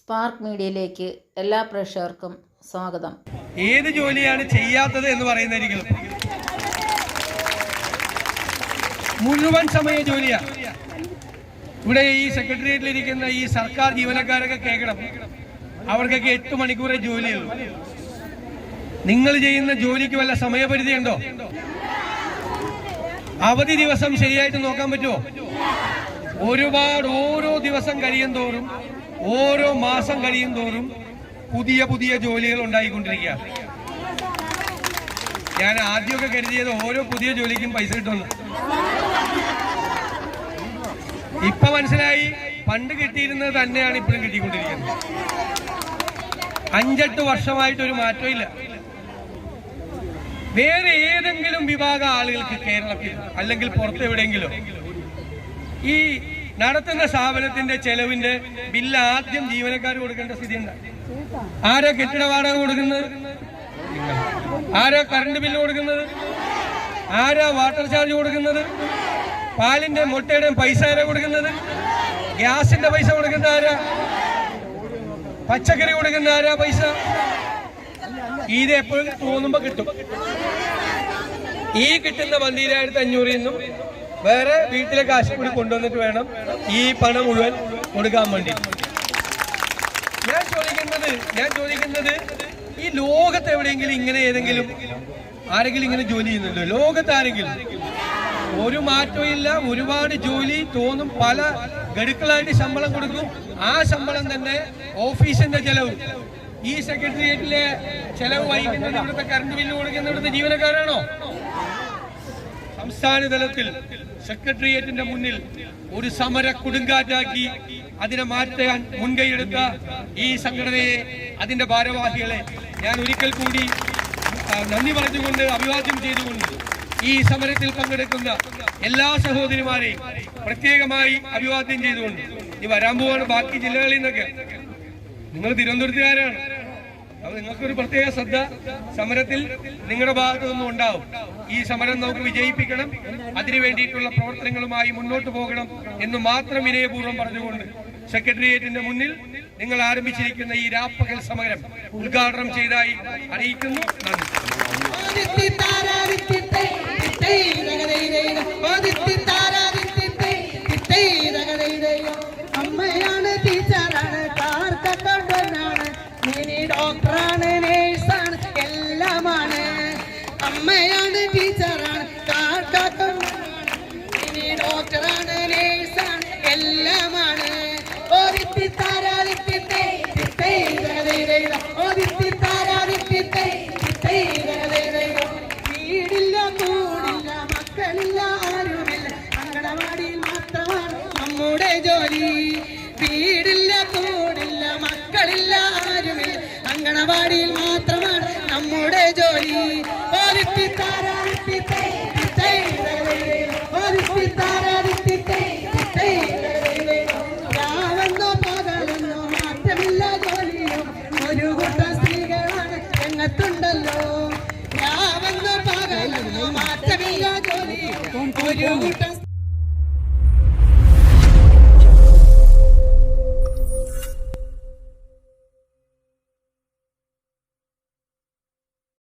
Spark മീഡിയയിലേക്ക് എല്ലാ പ്രേക്ഷകർക്കും സ്വാഗതം. ഏത് ജോലിയാണ് ചെയ്യാത്തത് എന്ന് പറയുന്നതായിരിക്കും മുഴുവൻ സമയ ജോലിയാ. ഇവിടെ ഈ സെക്രട്ടേറിയറ്റിലിരിക്കുന്ന ഈ സർക്കാർ ജീവനക്കാരൊക്കെ കേൾക്കണം, അവർക്കൊക്കെ 8 മണിക്കൂറേ ജോലിയുള്ളൂ. നിങ്ങൾ ചെയ്യുന്ന ജോലിക്ക് വല്ല സമയപരിധി ഉണ്ടോ? അവധി ദിവസം ശരിയായിട്ട് നോക്കാൻ പറ്റുമോ? ഓരോ ദിവസം കഴിയും തോറും, ഓരോ മാസം കഴിയും തോറും പുതിയ പുതിയ ജോലികൾ ഉണ്ടായിക്കൊണ്ടിരിക്കുക. ഞാൻ ആദ്യമൊക്കെ കരുതിയത് ഓരോ പുതിയ ജോലിക്കും പൈസ കിട്ടുമെന്ന്. ഇപ്പൊ മനസ്സിലായി, പണ്ട് കിട്ടിയിരുന്നത് തന്നെയാണ് ഇപ്പോഴും കിട്ടിക്കൊണ്ടിരിക്കുന്നത്. 5-8 വർഷമായിട്ടൊരു മാറ്റമില്ല. വേറെ ഏതെങ്കിലും വിഭാഗം ആളുകൾക്ക് കേരളത്തിൽ അല്ലെങ്കിൽ പുറത്ത് എവിടെയെങ്കിലും ഈ നടത്തുന്ന സ്ഥാപനത്തിന്റെ ചെലവിന്റെ ബില്ല് ആദ്യം ജീവനക്കാർ കൊടുക്കേണ്ട സ്ഥിതി ഉണ്ട്. ആരാ കെട്ടിട വാടക കൊടുക്കുന്നത്? ആരാ കറണ്ട് ബില്ല് കൊടുക്കുന്നത്? ആരാ വാട്ടർ ചാർജ് കൊടുക്കുന്നത്? പാലിന്റെ മുട്ടയുടെയും പൈസ ആരാ കൊടുക്കുന്നത്? ഗ്യാസിന്റെ പൈസ കൊടുക്കുന്ന ആരാ? പച്ചക്കറി കൊടുക്കുന്ന ആരാ പൈസ? ഇത് എപ്പോഴും തോന്നുമ്പോ കിട്ടും. ഈ കിട്ടുന്ന 12,500 നിന്നും വേറെ വീട്ടിലെ കാശ് കൂടി കൊണ്ടുവന്നിട്ട് വേണം ഈ പണം മുഴുവൻ കൊടുക്കാൻ വേണ്ടി. ഞാൻ ചോദിക്കുന്നത് ഈ ലോകത്ത് എവിടെയെങ്കിലും ഇങ്ങനെ ആരെങ്കിലും ഇങ്ങനെ ജോലി ചെയ്യുന്നുണ്ടോ? ലോകത്ത് ആരെങ്കിലും? ഒരു മാറ്റവും ഇല്ല. ഒരുപാട് ജോലി തോന്നും, പല ഗഡുക്കളായിട്ട് ശമ്പളം കൊടുക്കും. ആ ശമ്പളം തന്നെ ഓഫീസിന്റെ ചെലവ്, ഈ സെക്രട്ടേറിയറ്റിലെ ചെലവ് വഹിക്കുന്നത് ഇവിടുത്തെ കറണ്ട് ബില്ല് കൊടുക്കുന്ന ഇവിടുത്തെ ജീവനക്കാരാണോ? സംസ്ഥാന തലത്തിൽ സെക്രട്ടേറിയറ്റിന്റെ മുന്നിൽ ഒരു സമര കൊടുങ്കാറ്റാക്കി അതിനെ മാറ്റാൻ മുൻകൈയെടുത്ത ഈ സംഘടനയെ, അതിന്റെ ഭാരവാഹികളെ ഞാൻ ഒരിക്കൽ കൂടി നന്ദി പറഞ്ഞുകൊണ്ട്, അഭിവാദ്യം ചെയ്തുകൊണ്ട്, ഈ സമരത്തിൽ പങ്കെടുക്കുന്ന എല്ലാ സഹോദരിമാരെയും പ്രത്യേകമായി അഭിവാദ്യം ചെയ്തുകൊണ്ട്, ഈ വരാൻ പോവാണ് ബാക്കി ജില്ലകളിൽ നിന്നൊക്കെ. നിങ്ങൾ തിരുവനന്തപുരത്തുകാരാണ്, അത് നിങ്ങൾക്കൊരു പ്രത്യേക ശ്രദ്ധ സമരത്തിൽ നിങ്ങളുടെ ഭാഗത്തു നിന്നും ഉണ്ടാവും. ഈ സമരം നമുക്ക് വിജയിപ്പിക്കണം, അതിനു വേണ്ടിയിട്ടുള്ള പ്രവർത്തനങ്ങളുമായി മുന്നോട്ട് പോകണം എന്ന് മാത്രം വിനയപൂർവ്വം പറഞ്ഞുകൊണ്ട് സെക്രട്ടേറിയറ്റിന്റെ മുന്നിൽ നിങ്ങൾ ആരംഭിച്ചിരിക്കുന്ന ഈ രാപ്പകൽ സമരം ഉദ്ഘാടനം ചെയ്തായി അറിയിക്കുന്നു. അമ്മയാണ്, ടീച്ചറാണ്, കാർക്കക്കൊണ്ടനാണ്, ഡോക്ടറാണ്, നേഴ്സാണ്, എല്ലാമാണ്. അമ്മയാണ്, ടീച്ചറാണ്, കാർക്കക്കൊണ്ടനാണ്, ഡോക്ടറാണ്, നേഴ്സാണ്, എല്ലാമാണ്. വീടില്ല, കൂടില്ല, മക്കളില്ല, ആരുമില്ല, അങ്കണവാടിയിൽ മാത്രമാണ് നമ്മുടെ ജോലി. വീടില്ല, കൂടില്ല, മക്കളില്ല, ആരുമില്ല, അങ്കണവാടിയിൽ മാത്രമാണ് നമ്മുടെ ജോലി. രാവെന്നോ പകലെന്നോ മാറ്റമില്ല ജോലിയോ, ഒരു കൂട്ടം സ്ത്രീകളാണ് രംഗത്തുണ്ടല്ലോ. രാവെന്നോ പകലെന്നോ മാറ്റമില്ല ജോലിയോ, ഒരു കൂട്ടം